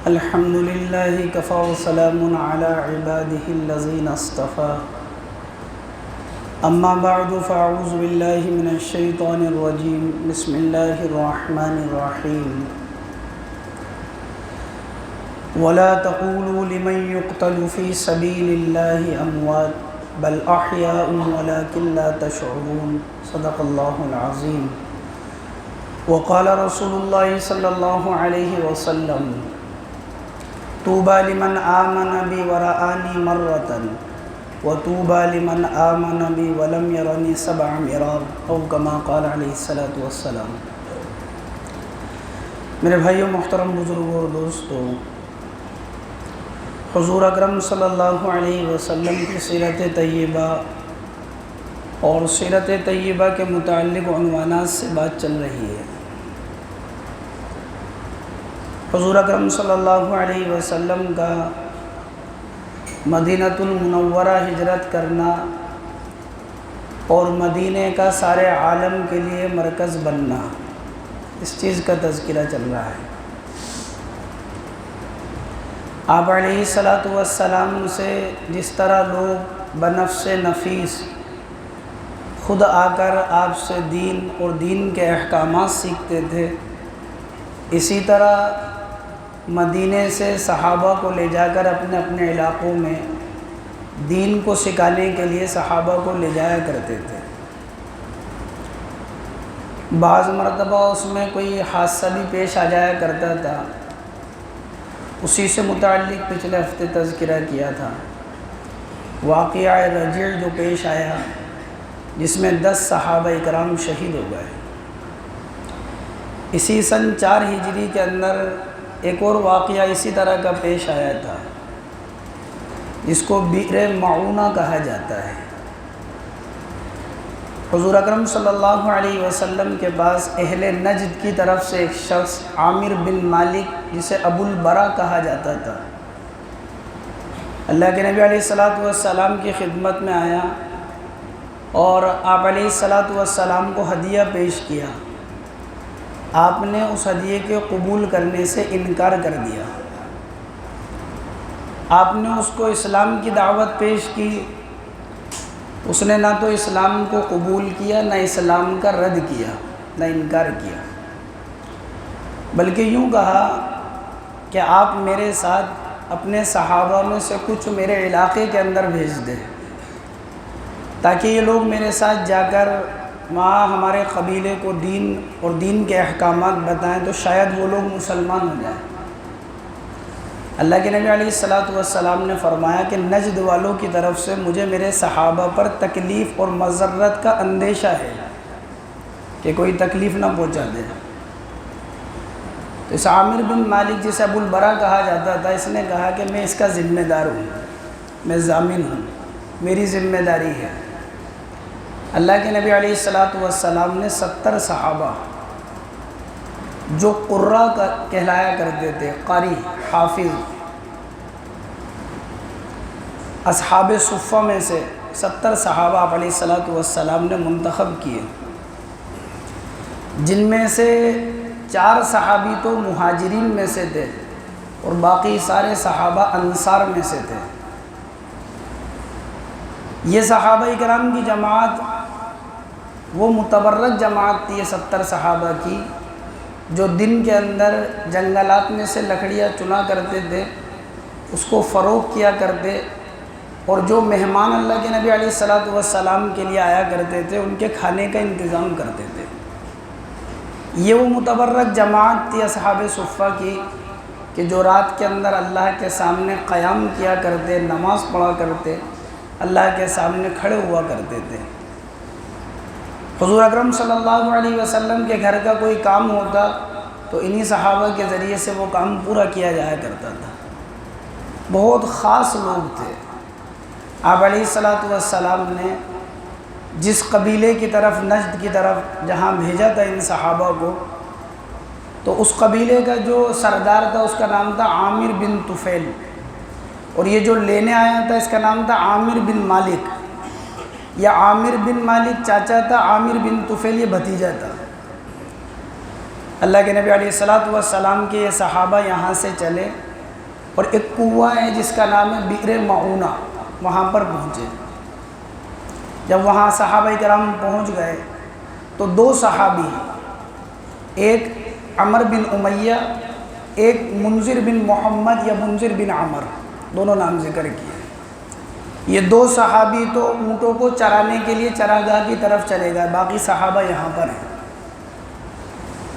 الحمد لله كفى وسلام على عباده الذين اصطفى أما بعد فأعوذ بالله من الشيطان الرجيم بسم الله الرحمن الرحيم ولا تقولوا لمن يقتل في سبيل الله أموات بل أحياء ولكن لا تشعرون صدق الله العظيم وقال رسول الله صلى الله عليه وسلم طوبى لمن آمن بي ورآني مرة وطوبى لمن آمن بي ولم يرني 7 مرار أو كما قال عليه الصلاة والسلام۔ میرے بھائیوں، محترم بزرگوں اور دوستوں، حضور اکرم صلی اللہ علیہ وسلم کی سیرت طیبہ اور سیرت طیبہ کے متعلق عنوانات سے بات چل رہی ہے۔ حضور اکرم صلی اللہ علیہ وسلم کا مدینہ المنورہ ہجرت کرنا اور مدینہ کا سارے عالم کے لیے مرکز بننا، اس چیز کا تذکرہ چل رہا ہے۔ آپ علیہ السلام سے جس طرح لوگ بنفس نفیس خود آ کر آپ سے دین اور دین کے احکامات سیکھتے تھے، اسی طرح مدینے سے صحابہ کو لے جا کر اپنے اپنے علاقوں میں دین کو سکھانے کے لیے صحابہ کو لے جایا کرتے تھے۔ بعض مرتبہ اس میں کوئی حادثہ بھی پیش آ جایا کرتا تھا، اسی سے متعلق پچھلے ہفتے تذکرہ کیا تھا۔ واقعہ رجیع جو پیش آیا جس میں 10 صحابہ اکرام شہید ہو گئے۔ اسی سن 4 ہجری کے اندر ایک اور واقعہ اسی طرح کا پیش آیا تھا جس کو بئر معونہ کہا جاتا ہے۔ حضور اکرم صلی اللہ علیہ وسلم کے پاس اہل نجد کی طرف سے ایک شخص عامر بن مالک جسے ابو البرا کہا جاتا تھا، اللہ کے نبی علیہ السلام کی خدمت میں آیا اور آپ علیہ السلام کو ہدیہ پیش کیا۔ آپ نے اس ہدیے کے قبول کرنے سے انکار کر دیا۔ آپ نے اس کو اسلام کی دعوت پیش کی، اس نے نہ تو اسلام کو قبول کیا، نہ اسلام کا رد کیا، نہ انکار کیا، بلکہ یوں کہا کہ آپ میرے ساتھ اپنے صحابہ میں سے کچھ میرے علاقے کے اندر بھیج دیں تاکہ یہ لوگ میرے ساتھ جا کر وہاں ہمارے قبیلے کو دین اور دین کے احکامات بتائیں تو شاید وہ لوگ مسلمان ہو جائیں۔ اللہ کے نبی علیہ السلام نے فرمایا کہ نجد والوں کی طرف سے مجھے میرے صحابہ پر تکلیف اور مضرت کا اندیشہ ہے کہ کوئی تکلیف نہ پہنچا دے۔ تو اس عامر بن مالک جسے ابو البرا کہا جاتا تھا، اس نے کہا کہ میں اس کا ذمہ دار ہوں، میں ضامن ہوں، میری ذمہ داری ہے۔ اللہ کے نبی علیہ السلام نے 70 صحابہ جو قراء کہلایا کرتے تھے، قاری، حافظ، اصحاب صفہ میں سے 70 صحابہ آپ علیہ السلام نے منتخب کیے، جن میں سے 4 صحابی تو مہاجرین میں سے تھے اور باقی سارے صحابہ انصار میں سے تھے۔ یہ صحابہ کرام کی جماعت وہ متبرک جماعت تھی 70 صحابہ کی، جو دن کے اندر جنگلات میں سے لکڑیاں چنا کرتے تھے، اس کو فروخت کیا کرتے، اور جو مہمان اللہ کے نبی علیہ السلام کے لیے آیا کرتے تھے ان کے کھانے کا انتظام کرتے تھے۔ یہ وہ متبرک جماعت تھی اصحاب صفہ کی کہ جو رات کے اندر اللہ کے سامنے قیام کیا کرتے، نماز پڑھا کرتے، اللہ کے سامنے کھڑے ہوا کرتے تھے۔ حضور اکرم صلی اللہ علیہ وسلم کے گھر کا کوئی کام ہوتا تو انہی صحابہ کے ذریعے سے وہ کام پورا کیا جایا کرتا تھا۔ بہت خاص لوگ تھے۔ آپ علیہ السلام نے جس قبیلے کی طرف، نجد کی طرف جہاں بھیجا تھا ان صحابہ کو، تو اس قبیلے کا جو سردار تھا اس کا نام تھا عامر بن طفیل، اور یہ جو لینے آیا تھا اس کا نام تھا عامر بن مالک۔ یا عامر بن مالک چاچا تھا، عامر بن طفیل یہ بھتیجا تھا۔ اللہ کے نبی علیہ السلام کے یہ صحابہ یہاں سے چلے اور ایک کنواں ہے جس کا نام ہے بئر معونہ، وہاں پر پہنچے۔ جب وہاں صحابہ کرام پہنچ گئے تو دو صحابی، ایک عمر بن امیہ، ایک منذر بن محمد یا منذر بن عمر، دونوں نام ذکر کیے۔ یہ دو صحابی تو اونٹوں کو چرانے کے لیے چراگاہ کی طرف چلے گئے، باقی صحابہ یہاں پر ہیں۔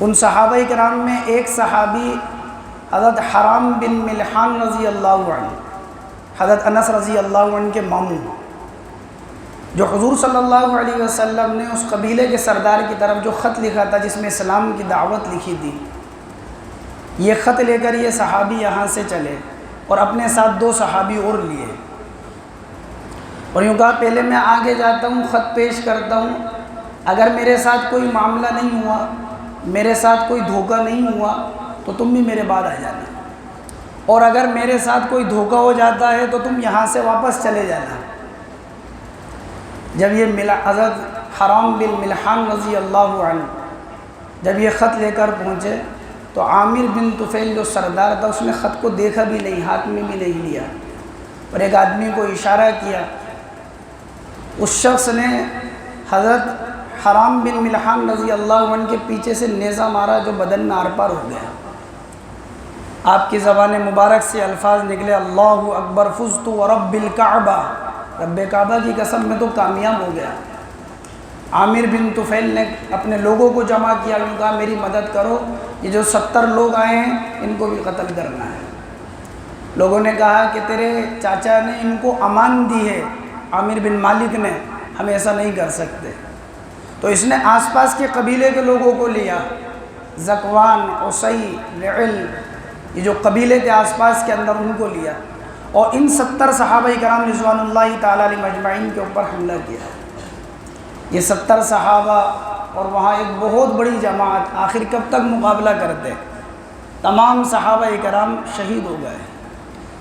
ان صحابہ کرام میں ایک صحابی حضرت حرام بن ملحان رضی اللہ عنہ، حضرت انس رضی اللہ عنہ کے ماموں، جو حضور صلی اللہ علیہ وسلم نے اس قبیلے کے سردار کی طرف جو خط لکھا تھا جس میں اسلام کی دعوت لکھی تھی، یہ خط لے کر یہ صحابی یہاں سے چلے اور اپنے ساتھ دو صحابی اور لیے، اور یوں کہا پہلے میں آگے جاتا ہوں، خط پیش کرتا ہوں، اگر میرے ساتھ کوئی معاملہ نہیں ہوا، میرے ساتھ کوئی دھوکہ نہیں ہوا تو تم بھی میرے بعد آ جانا، اور اگر میرے ساتھ کوئی دھوکہ ہو جاتا ہے تو تم یہاں سے واپس چلے جانا۔ جب یہ حضرت حرام بن ملحان رضی اللہ عنہ جب یہ خط لے کر پہنچے تو عامر بن طفیل جو سردار تھا اس نے خط کو دیکھا بھی نہیں، ہاتھ میں بھی نہیں لیا، اور ایک آدمی کو اشارہ کیا۔ اس شخص نے حضرت حرام بن ملحان رضی اللہ عنہ کے پیچھے سے نیزہ مارا جو بدن میں آر پار ہو گیا۔ آپ کی زبان مبارک سے الفاظ نکلے، اللہ اکبر فزت ورب الکعبہ، رب کعبہ کی قسم میں تو کامیاب ہو گیا۔ عامر بن طفیل نے اپنے لوگوں کو جمع کیا، انہوں نے کہا میری مدد کرو، یہ جو 70 لوگ آئے ہیں ان کو بھی قتل کرنا ہے۔ لوگوں نے کہا کہ تیرے چاچا نے ان کو امان دی ہے، عامر بن مالک نے، ہم ایسا نہیں کر سکتے۔ تو اس نے آس پاس کے قبیلے کے لوگوں کو لیا، زکوان، عصی، لعل، یہ جو قبیلے کے آس پاس کے اندر ان کو لیا، اور ان 70 صحابہ کرام رضوان اللہ تعالیٰ علیہ مجمعین کے اوپر حملہ کیا۔ یہ 70 صحابہ اور وہاں ایک بہت بڑی جماعت، آخر کب تک مقابلہ کرتے؟ تمام صحابہ کرام شہید ہو گئے،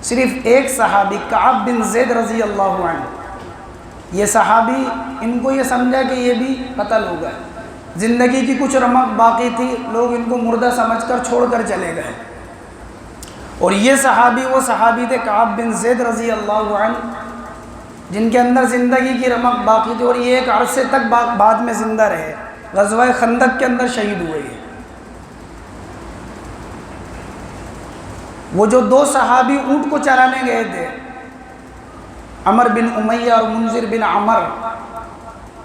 صرف ایک صحابی کعب بن زید رضی اللہ عنہ، یہ صحابی ان کو یہ سمجھا کہ یہ بھی قتل ہو گئے، زندگی کی کچھ رمق باقی تھی، لوگ ان کو مردہ سمجھ کر چھوڑ کر چلے گئے، اور یہ صحابی وہ صحابی تھے کعب بن زید رضی اللہ عنہ جن کے اندر زندگی کی رمق باقی تھی، اور یہ ایک عرصے تک بعد میں زندہ رہے، غزوہ خندق کے اندر شہید ہوئے۔ وہ جو دو صحابی اونٹ کو چرانے گئے تھے، عمر بن امیہ اور منذر بن عمر،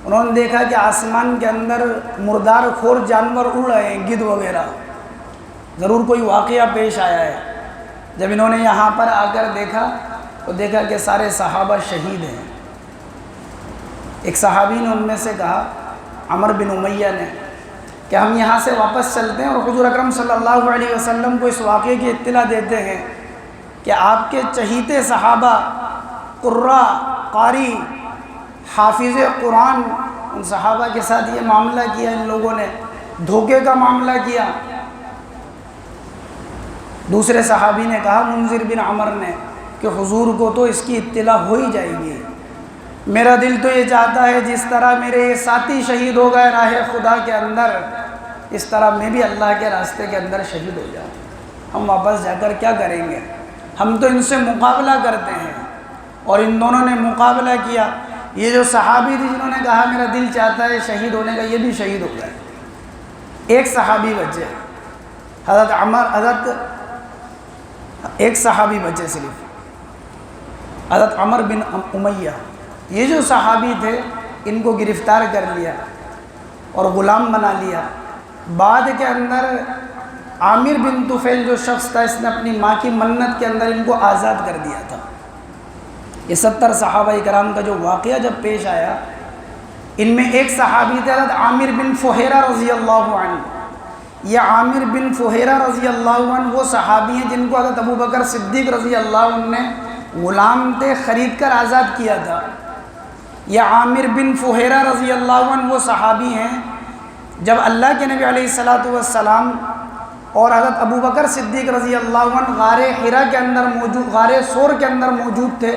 انہوں نے دیکھا کہ آسمان کے اندر مردار خور جانور اڑ رہے ہیں، گدھ وغیرہ، ضرور کوئی واقعہ پیش آیا ہے۔ جب انہوں نے یہاں پر آ کر دیکھا تو دیکھا کہ سارے صحابہ شہید ہیں۔ ایک صحابی نے ان میں سے کہا، عمر بن امیہ نے، کہ ہم یہاں سے واپس چلتے ہیں اور حضور اکرم صلی اللہ علیہ وسلم کو اس واقعے کی اطلاع دیتے ہیں کہ آپ کے چہیتے صحابہ، قراء، قاری، حافظ قرآن، ان صحابہ کے ساتھ یہ معاملہ کیا، ان لوگوں نے دھوکے کا معاملہ کیا۔ دوسرے صحابی نے کہا، منذر بن عمر نے، کہ حضور کو تو اس کی اطلاع ہو ہی جائے گی، میرا دل تو یہ چاہتا ہے جس طرح میرے یہ ساتھی شہید ہو گئے راہ خدا کے اندر، اس طرح میں بھی اللہ کے راستے کے اندر شہید ہو جاؤں۔ ہم واپس جا کر کیا کریں گے؟ ہم تو ان سے مقابلہ کرتے ہیں، اور ان دونوں نے مقابلہ کیا۔ یہ جو صحابی تھی جنہوں نے کہا میرا دل چاہتا ہے شہید ہونے کا، یہ بھی شہید ہو گئے۔ ایک صحابی بچے، ایک صحابی بچے صرف، حضرت عمر بن امیہ۔ یہ جو صحابی تھے ان کو گرفتار کر لیا اور غلام بنا لیا۔ بعد کے اندر عامر بن طفیل جو شخص تھا، اس نے اپنی ماں کی منت کے اندر ان کو آزاد کر دیا تھا۔ یہ 70 صحابہ کرام کا جو واقعہ جب پیش آیا، ان میں ایک صحابی تھے حضرت عامر بن فہیرہ رضی اللہ عنہ۔ یہ عامر بن فہیرہ رضی اللہ عنہ وہ صحابی ہیں جن کو حضرت ابوبکر صدیق رضی اللہ عنہ نے غلام تھے خرید کر آزاد کیا تھا۔ یہ عامر بن فہیرہ رضی اللہ عنہ وہ صحابی ہیں جب اللہ کے نبی علیہ السلام اور حضرت ابوبکر صدیق رضی اللہ عنہ غار حرا کے اندر موجود، غار ثور کے اندر موجود تھے،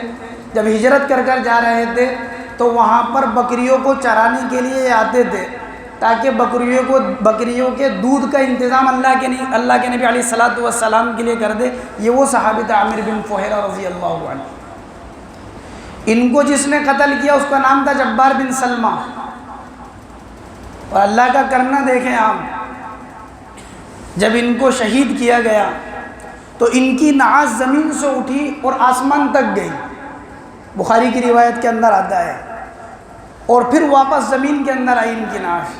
جب ہجرت کر کر جا رہے تھے تو وہاں پر بکریوں کو چرانے کے لیے آتے تھے، تاکہ بکریوں کے دودھ کا انتظام اللہ کے نبی علیہ الصلوۃ والسلام کے لیے کر دے۔ یہ وہ صحابی تھا عامر بن فہیرہ رضی اللہ عنہ۔ ان کو جس نے قتل کیا اس کا نام تھا جبار بن سلمہ۔ اور اللہ کا کرنا دیکھیں آپ، جب ان کو شہید کیا گیا تو ان کی نعاش زمین سے اٹھی اور آسمان تک گئی، بخاری کی روایت کے اندر آتا ہے، اور پھر واپس زمین کے اندر آئی ان کی نعاش۔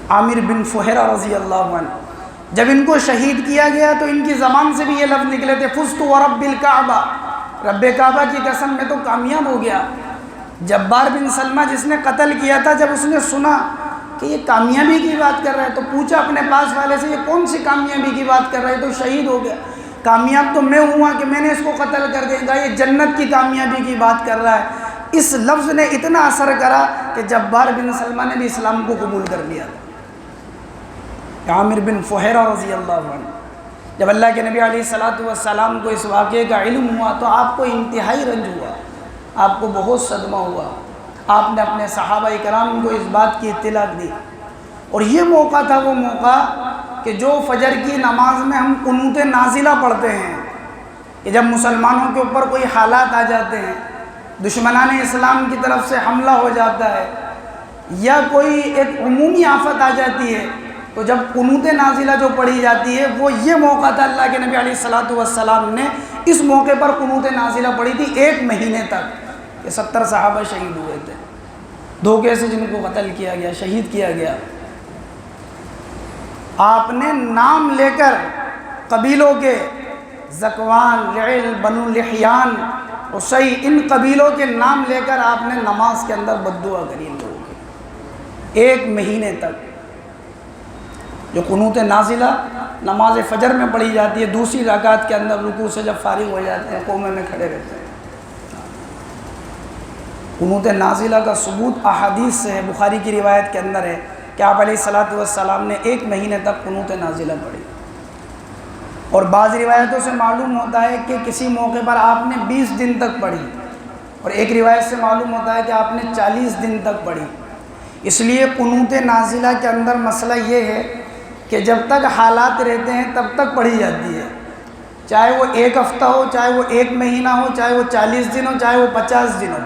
عامر بن فہیرہ رضی اللہ عنہ، جب ان کو شہید کیا گیا تو ان کی زبان سے بھی یہ لفظ نکلے تھے، فزت ورب الکعبہ، رب کعبہ کی قسم میں تو کامیاب ہو گیا۔ جبار بن سلمہ جس نے قتل کیا تھا، جب اس نے سنا کہ یہ کامیابی کی بات کر رہا ہے تو پوچھا اپنے پاس والے سے، یہ کون سی کامیابی کی بات کر رہا ہے؟ تو شہید ہو گیا، کامیاب تو میں ہوا کہ میں نے اس کو قتل کر دیا، یہ جنت کی کامیابی کی بات کر رہا ہے۔ اس لفظ نے اتنا اثر کرا کہ جبار بن سلمہ نے بھی اسلام کو قبول کر لیا تھا۔ عامر بن فہیرہ رضی اللہ عنہ، جب اللہ کے نبی علیہ الصلوۃ والسلام کو اس واقعے کا علم ہوا تو آپ کو انتہائی رنج ہوا، آپ کو بہت صدمہ ہوا۔ آپ نے اپنے صحابہ کرام کو اس بات کی اطلاع دی، اور یہ موقع تھا وہ موقع کہ جو فجر کی نماز میں ہم قنوت نازلہ پڑھتے ہیں، کہ جب مسلمانوں کے اوپر کوئی حالات آ جاتے ہیں، دشمنان اسلام کی طرف سے حملہ ہو جاتا ہے، یا کوئی ایک عمومی آفت آ جاتی ہے، تو جب قنوت نازلہ جو پڑھی جاتی ہے وہ یہ موقع تھا۔ اللہ کے نبی علیہ الصلوۃ والسلام نے اس موقع پر قنوت نازلہ پڑھی تھی 1 مہینے تک، کہ 70 صحابہ شہید ہوئے تھے دھوکے سے، جن کو قتل کیا گیا، شہید کیا گیا۔ آپ نے نام لے کر قبیلوں کے، ذکوان، لعل، بنو لحیان، عصی، ان قبیلوں کے نام لے کر آپ نے نماز کے اندر بد دعا کری ان لوگوں کی 1 مہینے تک۔ جو قنوت نازلہ نماز فجر میں پڑھی جاتی ہے، دوسری رکعت کے اندر رکوع سے جب فارغ ہو جاتے ہیں، قومے میں کھڑے رہتے ہیں۔ قنوت نازلہ کا ثبوت احادیث سے ہے، بخاری کی روایت کے اندر ہے کہ آپ علیہ الصلوۃ والسلام نے 1 مہینے تک قنوت نازلہ پڑھی، اور بعض روایتوں سے معلوم ہوتا ہے کہ کسی موقع پر آپ نے 20 دن تک پڑھی، اور ایک روایت سے معلوم ہوتا ہے کہ آپ نے 40 دن تک پڑھی۔ اس لیے قنوت نازلہ کے اندر مسئلہ یہ ہے کہ جب تک حالات رہتے ہیں تب تک پڑھی جاتی ہے، چاہے وہ 1 ہفتہ ہو، چاہے وہ 1 مہینہ ہو، چاہے وہ 40 دن ہو، چاہے وہ 50 دن ہو،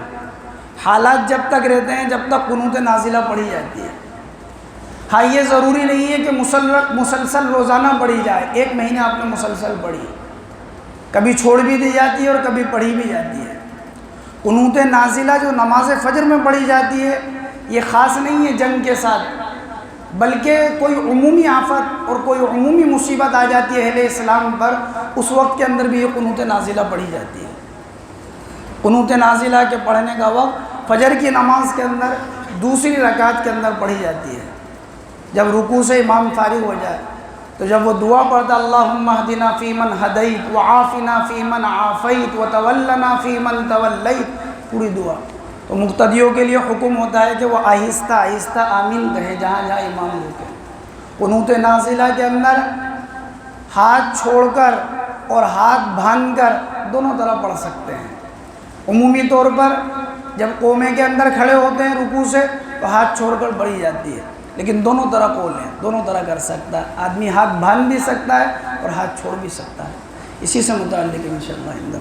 حالات جب تک رہتے ہیں جب تک قنوت نازلہ پڑھی جاتی ہے۔ ہاں، یہ ضروری نہیں ہے کہ مسلسل روزانہ پڑھی جائے، 1 مہینہ آپ نے مسلسل پڑھی، کبھی چھوڑ بھی دی جاتی ہے اور کبھی پڑھی بھی جاتی ہے۔ قنوت نازلہ جو نماز فجر میں پڑھی جاتی ہے، یہ خاص نہیں ہے جنگ کے ساتھ، بلکہ کوئی عمومی آفت اور کوئی عمومی مصیبت آ جاتی ہے اہل اسلام پر، اس وقت کے اندر بھی یہ قنوت نازلہ پڑھی جاتی ہے۔ قنوت نازلہ کے پڑھنے کا وقت فجر کی نماز کے اندر دوسری رکعت کے اندر پڑھی جاتی ہے، جب رکوع سے امام فارغ ہو جائے تو جب وہ دعا پڑھتا اللہم اہدنا فیمن ہدیت وعافنا فیمن عافیت وتولنا فیمن تولیت، پوری دعا، تو مقتدیوں کے لیے حکم ہوتا ہے کہ وہ آہستہ آہستہ آمین کہے جہاں جہاں امام روکے۔ قنوت نازلہ کے اندر ہاتھ چھوڑ کر اور ہاتھ باندھ کر دونوں طرح پڑھ سکتے ہیں۔ عمومی طور پر جب قومے کے اندر کھڑے ہوتے ہیں رکوع سے تو ہاتھ چھوڑ کر پڑھی جاتی ہے، لیکن دونوں طرح قول ہیں، دونوں طرح کر سکتا ہے، آدمی ہاتھ باندھ بھی سکتا ہے اور ہاتھ چھوڑ بھی سکتا ہے۔ اسی سے متعلق انشاءاللہ